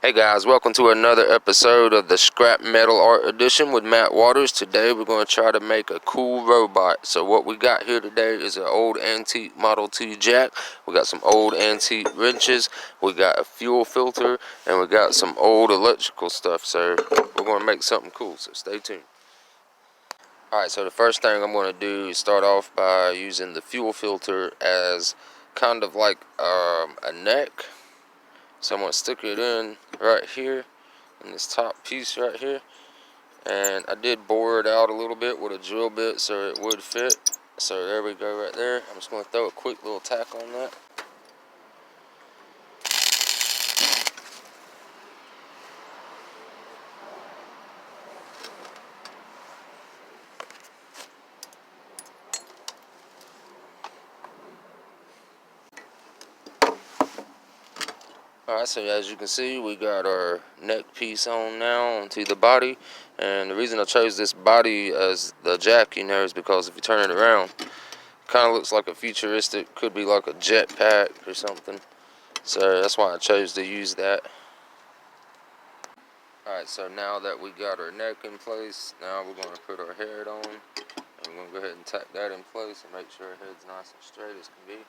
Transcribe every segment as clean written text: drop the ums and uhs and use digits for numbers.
Hey guys, welcome to another episode of the Scrap Metal Art Edition with Matt Waters. Today we're going to try to make a cool robot. So what we got here today is an old antique Model T jack. We got some old antique wrenches. We got a fuel filter. And we got some old electrical stuff. So we're going to make something cool. So stay tuned. Alright, so the first thing I'm going to do is start off by using the fuel filter as kind of like a neck. So I'm going to stick it in right here in this top piece right here, and I did bore it out a little bit with a drill bit so it would fit. So there we go right there. I'm just going to throw a quick little tack on that. Alright, so as you can see, we got our neck piece on now onto the body, and the reason I chose this body as the jack, is because if you turn it around, it kind of looks like a futuristic, could be like a jetpack or something. So that's why I chose to use that. Alright, so now that we got our neck in place, now we're going to put our head on. And we're going to go ahead and tack that in place and make sure our head's nice and straight as can be.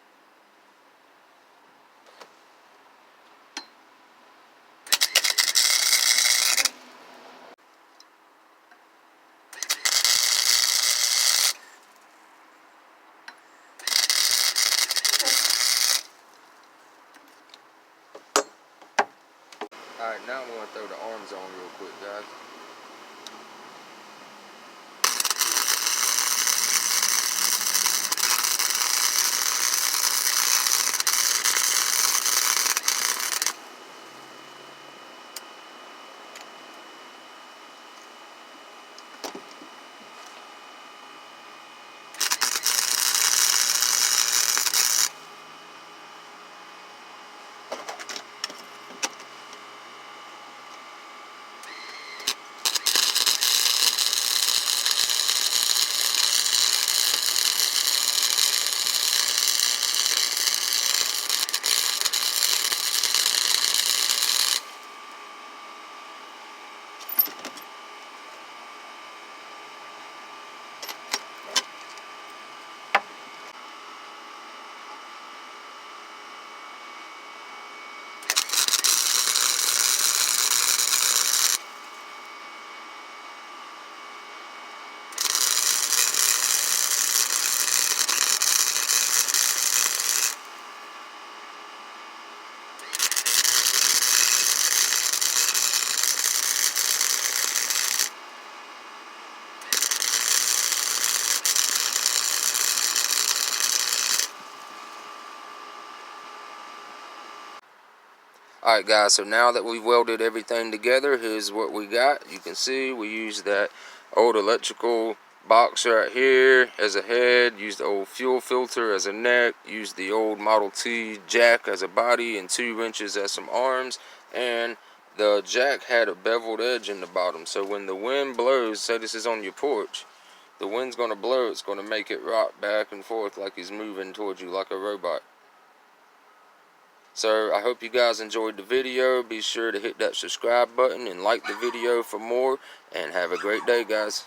Alright, now I'm going to throw the arms on real quick, guys. Alright guys, so now that we've welded everything together, here's what we got. You can see we used that old electrical box right here as a head, used the old fuel filter as a neck, used the old Model T jack as a body, and 2 wrenches as some arms, and the jack had a beveled edge in the bottom. So when the wind blows, say this is on your porch, the wind's going to blow, it's going to make it rock back and forth like he's moving towards you like a robot. So I hope you guys enjoyed the video. Be sure to hit that subscribe button and like the video for more. And have a great day, guys.